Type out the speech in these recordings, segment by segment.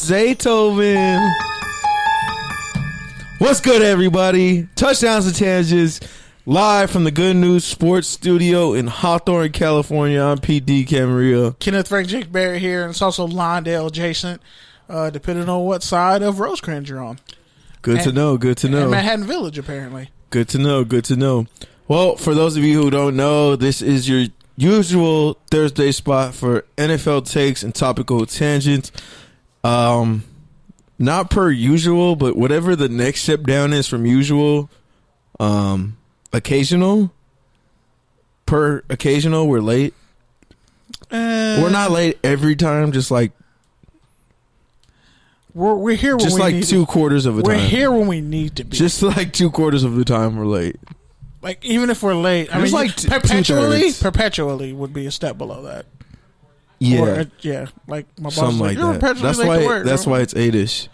Zaytoven. What's good, everybody? Touchdowns and tangents, live from the Good News Sports Studio in Hawthorne, California. I'm PD Camarillo. Kenneth Frank Jake Barrett here, and it's also Lawndale adjacent, depending on what side of Rosecrans you're on. Good to know. And Manhattan Village, apparently. Good to know. Well, for those of you who don't know, this is your usual Thursday spot for NFL takes and topical tangents. Not per usual, but whatever the next step down is from usual, occasional. Per occasional, we're late. We're not late every time, just like we're here when just we like need 2 quarters of the time. We're here when we need to be. Just like 2 quarters of the time we're late. Like, even if we're late, I mean, like perpetually would be a step below that. Yeah, like my boss something was like that. Perpetually late to work, That's why it's 8ish.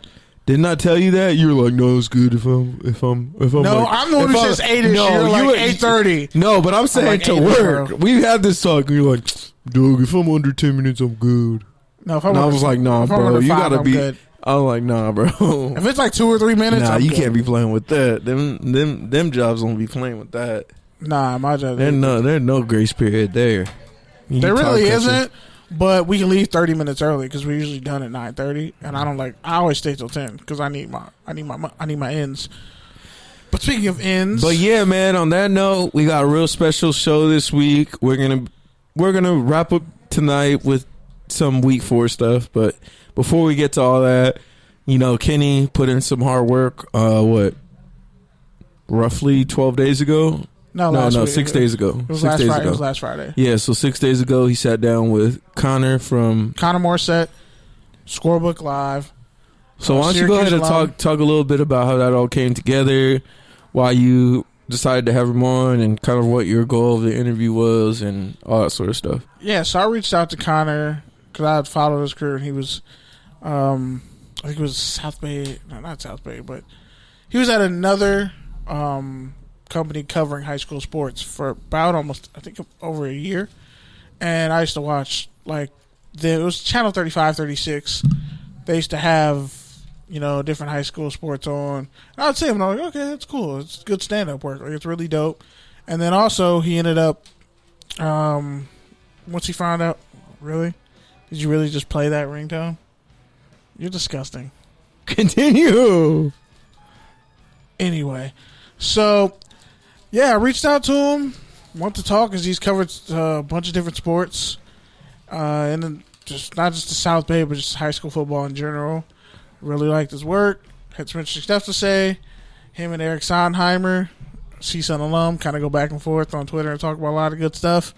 Didn't I tell you that? You were like, no, it's good if I'm. No, like, I'm the one who says 8ish. No, you're like 8:30. No, but I'm saying like to work. We've had this talk, and you're like, Doug, if I'm under 10 minutes, I'm good. No, if I was like, nah, bro, you gotta be. Good. I was like, nah, bro. If it's like 2 or 3 minutes, nah, you can't be playing with that. Them jobs don't be playing with that. Nah, my job. There's no grace period there. There really isn't. But we can leave 30 minutes early because we're usually done at 9:30, and I always stay till 10 because I need my ends. But speaking of ends, but yeah, man. On that note, we got a real special show this week. We're gonna wrap up tonight with some week 4 stuff. But before we get to all that, Kenny put in some hard work. Roughly 12 days ago. No, 6 days ago. It was last Friday. Yeah, so 6 days ago, he sat down with Connor Morissette, Scorebook Live. So why don't you go ahead and talk a little bit about how that all came together, why you decided to have him on, and kind of what your goal of the interview was, and all that sort of stuff. Yeah, so I reached out to Connor because I had followed his career, and he was, I think it was South Bay, not South Bay, but he was at another company covering high school sports for about almost, I think, over a year. And I used to watch, it was Channel 35, 36. They used to have, different high school sports on. And I would see him, and I'm like, okay, that's cool. It's good stand-up work. It's really dope. And then also, he ended up, once he found out, really? Did you really just play that ringtone? You're disgusting. Continue. Anyway, so yeah, I reached out to him, want to talk because he's covered a bunch of different sports, and then not just the South Bay, but just high school football in general. Really liked his work. Had some interesting stuff to say. Him and Eric Sondheimer, CSUN alum, kind of go back and forth on Twitter and talk about a lot of good stuff.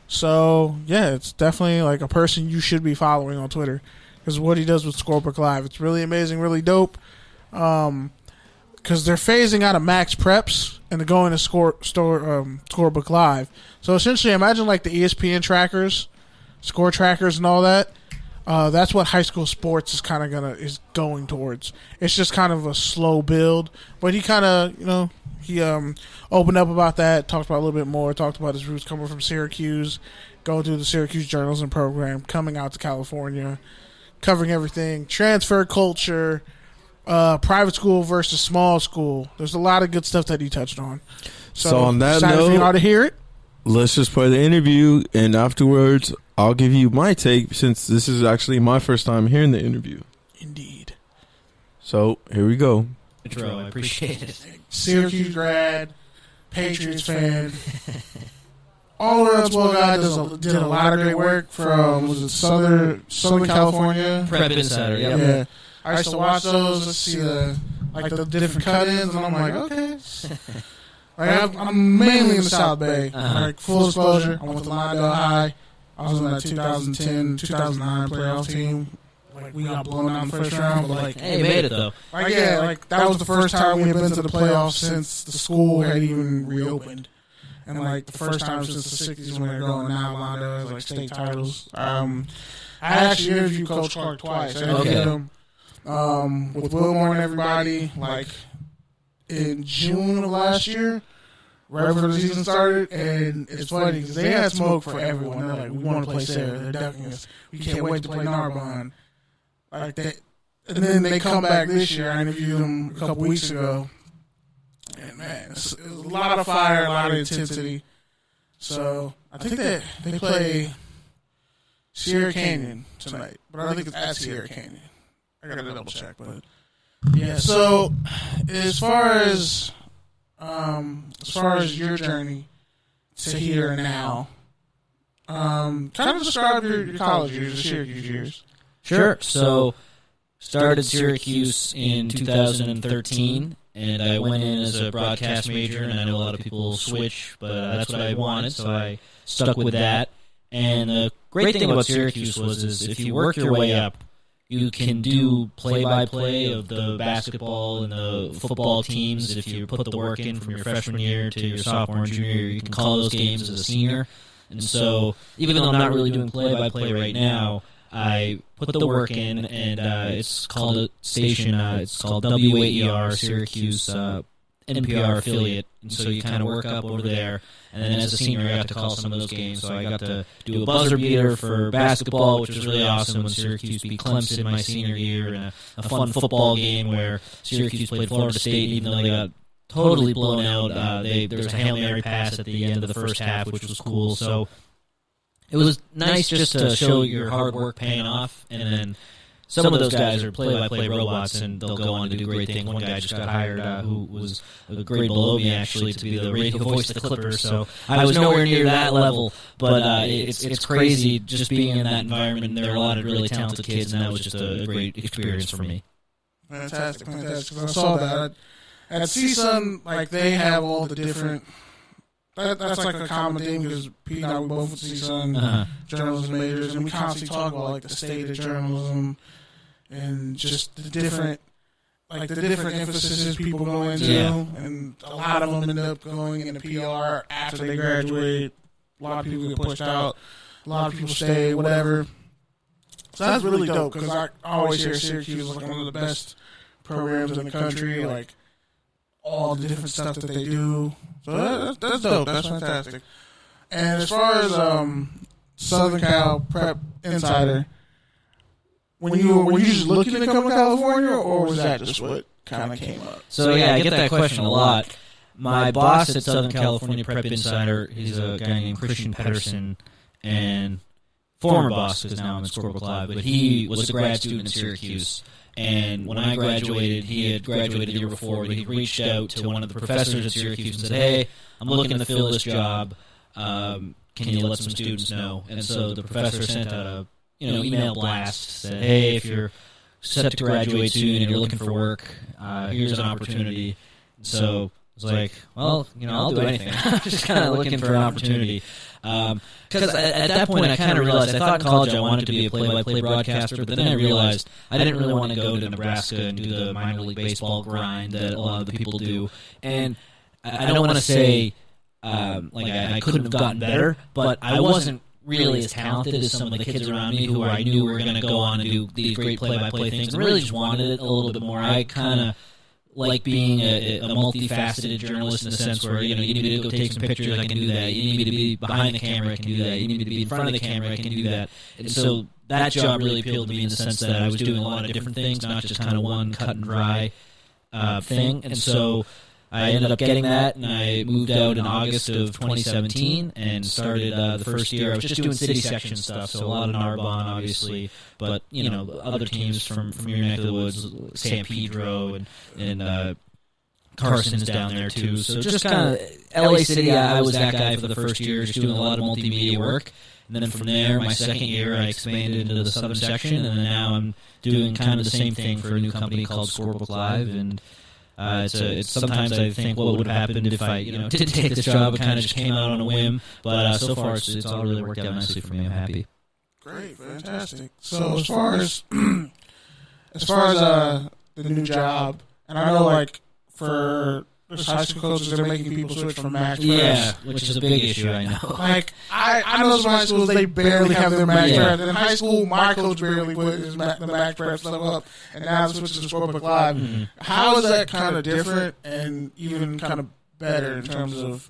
So yeah, it's definitely like a person you should be following on Twitter because what he does with Scorebook Live, it's really amazing, really dope. Because they're phasing out of max preps and they're going to Scorebook Live. So essentially, imagine like the ESPN trackers, score trackers, and all that. That's what high school sports is going towards. It's just kind of a slow build, but he kind of he opened up about that, talked about it a little bit more, talked about his roots coming from Syracuse, going through the Syracuse journalism program, coming out to California, covering everything, transfer culture. Private school versus small school. There's a lot of good stuff that he touched on. So on that note, for you all to hear it, let's just play the interview, and afterwards, I'll give you my take since this is actually my first time hearing the interview. Indeed. So here we go. I appreciate it. Syracuse grad, Patriots fan. All around well guy did a lot of great work from Southern California. Prep Insider. Yeah. I used to watch those, see the different cut-ins, and I'm like, okay. I'm mainly in the South Bay. Full disclosure, I went to Lawndale High. I was on that 2010, 2009 playoff team. We got blown out in the first round, but hey, made it though. That was the first time we had been to the playoffs since the school had even reopened. And the first time since the 60s when they were going now, Lawndale has state titles. I actually interviewed Coach Clark twice. I interviewed him with Wilmore and everybody, in June of last year, right before the season started. And it's funny because they had smoke for everyone. They're like, we want to play Sarah. They're ducking us. We can't wait to play Narbonne. And then they come back this year. I interviewed them a couple weeks ago. And, man, it's a lot of fire, a lot of intensity. So, I think that they play Sierra Canyon tonight. But I don't think it's at Sierra Canyon. I got to double check. But, yeah, so as far as your journey to here and now, kind of describe your college years, the Syracuse years. Sure. So, started Syracuse in 2013, and I went in as a broadcast major, and I know a lot of people switch, but that's what I wanted, so I stuck with that. And the great thing about Syracuse was if you work your way up, you can do play-by-play of the basketball and the football teams. If you put the work in from your freshman year to your sophomore and junior year, you can call those games as a senior. And so, even though I'm not really doing play-by-play right now, I put the work in, and it's called a station. It's called WAER, Syracuse NPR affiliate. And so you kind of work up over there. And then as a senior, I got to call some of those games. So I got to do a buzzer beater for basketball, which was really awesome when Syracuse beat Clemson my senior year, and a fun football game where Syracuse played Florida State, even though they got totally blown out. There was a Hail Mary pass at the end of the first half, which was cool. So it was nice just to show your hard work paying off, and then some of those guys are play-by-play robots, and they'll go on to do great things. One guy just got hired who was a grade below me, actually, to be the radio voice of the Clippers, so I was nowhere near that level, but it's crazy just being in that environment, and there are a lot of really talented kids, and that was just a great experience for me. Fantastic. I saw that. At CSUN, like, they have all the different... That's like a common thing because Pete and I were both at CSUN journalism majors, and we constantly talk about like the state of journalism and just the different emphases people go into, and a lot of them end up going into PR after they graduate. A lot of people get pushed out. A lot of people stay, whatever. So that's really dope because I always hear Syracuse is like one of the best programs in the country. Like all the different stuff that they do. So that's dope. That's fantastic. And as far as Southern Cal Prep Insider, were you just looking to come to California, or was that just what kind of came up? So yeah, I get that question a lot. My boss at Southern California Prep Insider, he's a guy named Christian Pedersen, and former boss because now I'm at Scorebook Live, but he was a grad student at Syracuse. And when I graduated, he had graduated the year before, but he reached out to one of the professors at Syracuse and said, hey, I'm looking to fill this job. Can you let some students know? And so the professor sent out a email blast, said, hey, if you're set to graduate soon and you're looking for work, here's an opportunity. And so I was like, well, I'll do anything. I'm just kind of looking for an opportunity. Because at that point, I kind of realized I thought in college I wanted to be a play-by-play broadcaster, but then I realized I didn't really want to go to Nebraska and do the minor league baseball grind that a lot of the people do. And I don't want to say I couldn't have gotten better, but I wasn't really as talented as some of the kids around me who I knew were going to go on and do these great play-by-play things, and really just wanted it a little bit more. I kind of like being a multifaceted journalist in the sense where, you need me to go take some pictures, I can do that. You need me to be behind the camera, I can do that. You need me to be in front of the camera, I can do that. And so that job really appealed to me in the sense that I was doing a lot of different things, not just kind of one cut and dry thing. And so I ended up getting that, and I moved out in August of 2017 and started the first year. I was just doing city section stuff, so a lot of Narbonne, obviously, but, other teams from your neck of the woods, San Pedro and Carson's down there, too. So just kind of LA City, I was that guy for the first year, just doing a lot of multimedia work. And then from there, my second year, I expanded into the southern section, and now I'm doing kind of the same thing for a new company called Scorebook Live, and it's sometimes I think what would have happened if I didn't take this job. It kind of just came out on a whim, but so far it's all really worked out nicely for me. I'm happy. Great, fantastic. So as far as the new job, and I know like for high school coaches, they're making people switch from max press. Yeah, which is a big issue, I know. Like, I know some high schools, they barely have their max press. In high school, my coach barely put the max press level up, and now it's switches to Scorebook Live. Mm-hmm. How is that kind of different and even kind of better in terms of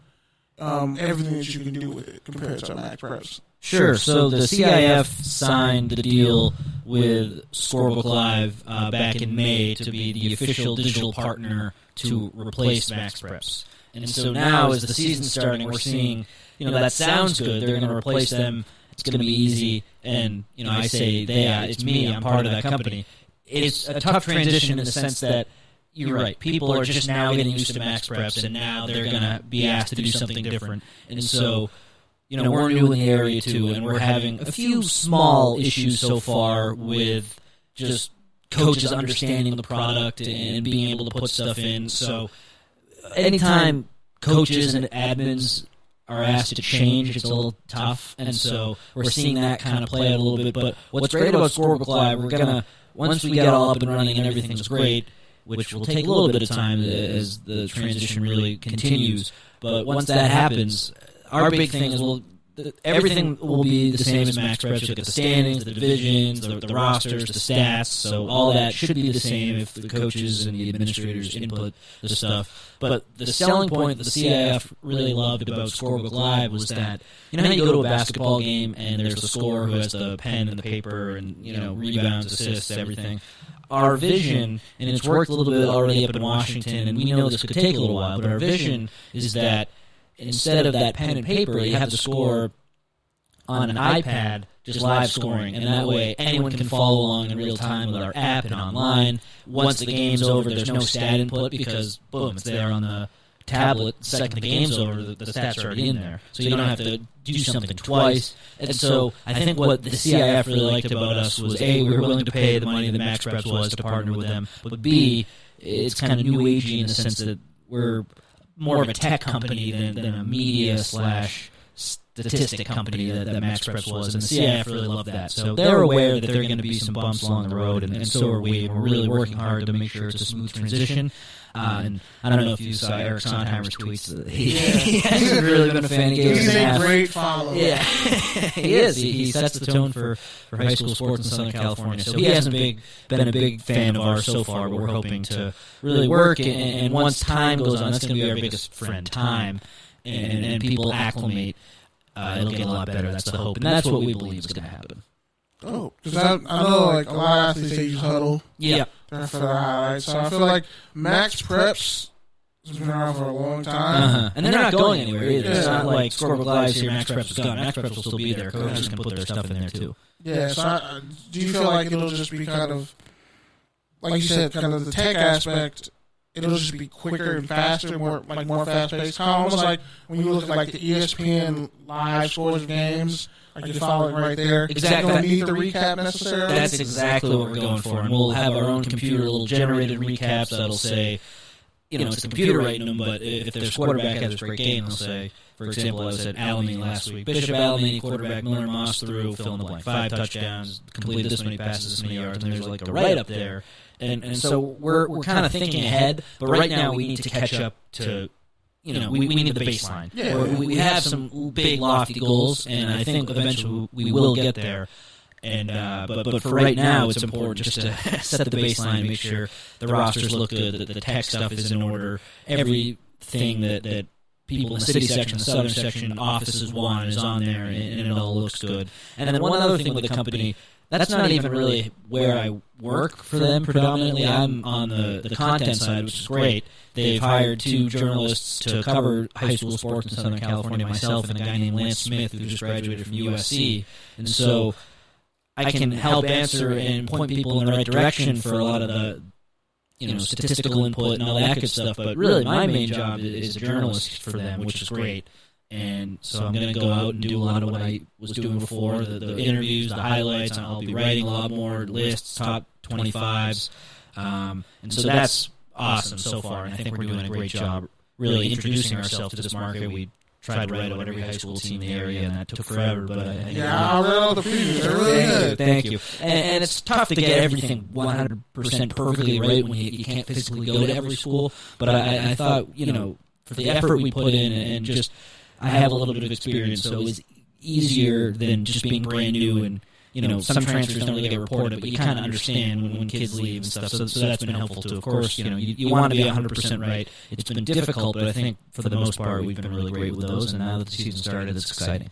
everything that you can do with it compared to max press? Sure. So the CIF signed the deal with Scorebook Live back in May to be the official digital partner to replace Max Preps. And so now, as the season's starting, we're seeing, that sounds good. They're going to replace them. It's going to be easy. And, I say it's me. I'm part of that company. It's a tough transition in the sense that, you're right, people are just now getting used to Max Preps, and now they're going to be asked to do something different. And so, we're new in the area, too, and we're having a few small issues so far with just coaches understanding the product and being able to put stuff in. So anytime coaches and admins are asked to change, it's a little tough, and so we're seeing that kind of play out a little bit. But what's great about Scorebook Live, we're going to, once we get all up and running and everything's great, which will take a little bit of time as the transition really continues, but once that happens, our big thing is, everything will be the same as Max Preps. You look at the standings, the divisions, the rosters, the stats, so all that should be the same if the coaches and the administrators input the stuff. But the selling point that the CIF really loved about Scorebook Live was that, how you go to a basketball game and there's the scorer who has the pen and the paper and, rebounds, assists, everything. Our vision, and it's worked a little bit already up in Washington, and we know this could take a little while, but our vision is that instead of that pen and paper, you have the score on an iPad, just live scoring, and that way anyone can follow along in real time with our app and online. Once the game's over, there's no stat input because, boom, it's there on the tablet. The second the game's over, the stats are already in there. So you don't have to do something twice. And so I think what the CIF really liked about us was, A, we were willing to pay the money that Max Preps was to partner with them, but B, it's kind of new agey in the sense that we're more of a tech company than a media/statistic company that Max Preps was, and the CIF really loved that. So they're aware that there are going to be some bumps along the road, and so are we. We're really working hard to make sure it's a smooth transition. And I don't know if you saw Eric Sondheimer's tweets. He hasn't really been a fan. He's a great follower. Yeah, he is. He sets the tone for high school sports in Southern California. So he hasn't been a big fan of ours so far, but we're hoping to really work. And once time goes on, that's going to be our biggest friend, time. And people acclimate, it'll get a lot better. That's the hope. And that's what we believe is going to happen. Oh, because I know a lot of athletes, they use Huddle. Yeah. For their highlights. So I feel like Max Preps has been around for a long time. And they're not going anywhere either. It's not like Scorebook Live's here, Max Preps is gone. Max Preps will still be there. Coaches can put their stuff in there too. Yeah, so do you feel like it'll just be kind of, like you said, kind of the tech aspect, it'll just be quicker and faster, more fast-paced? Kind of almost like when you look at like the ESPN live scores of games, like you're following right there. Exactly. You don't need the recap necessarily. That's exactly what we're going for. And we'll have our own computer, little generated recaps that'll say, it's the computer writing them, but if their quarterback has a great game, they'll say, for example, I said Alameda last week. Bishop Alameda, quarterback, Miller Moss threw, fill in the blank. 5 touchdowns, completed this many passes, this many yards, and there's like a write-up there. And so we're kind of thinking ahead, but right now we need to catch up to, we need the baseline. Yeah. We have some big, lofty goals, and I think eventually we will get there. And but for right now, it's important just to set the baseline, make sure the rosters look good, that the tech stuff is in order, everything that people in the city section, the southern section, offices want is on there, and it all looks good. And then one other thing with the company, that's not even really where I work for them predominantly. I'm on the content side, which is great. They've hired 2 journalists to cover high school sports in Southern California, myself and a guy named Lance Smith, who just graduated from USC. And so I can help answer and point people in the right direction for a lot of the statistical input and all that good stuff. But really, my main job is a journalist for them, which is great. And so I'm going to go out and do a lot of what I was doing before, the interviews, the highlights. I'll be writing a lot more lists, top 25s. And so that's awesome so far. And I think we're doing a great job really introducing ourselves to this market. We tried to write out every high school team in the area, and that took forever. But I think I read all the previews. They're really good. Thank you. And it's tough to get everything 100% perfectly right when you can't physically go to every school. But I thought, for the effort we put in and just I have a little bit of experience, so it was easier than just being brand new. And some transfers don't really get reported, but you kind of understand when kids leave and stuff. So that's been helpful too. Of course, you want to be 100% right. It's been difficult, but I think for the most part we've been really great with those. And now that the season started, it's exciting.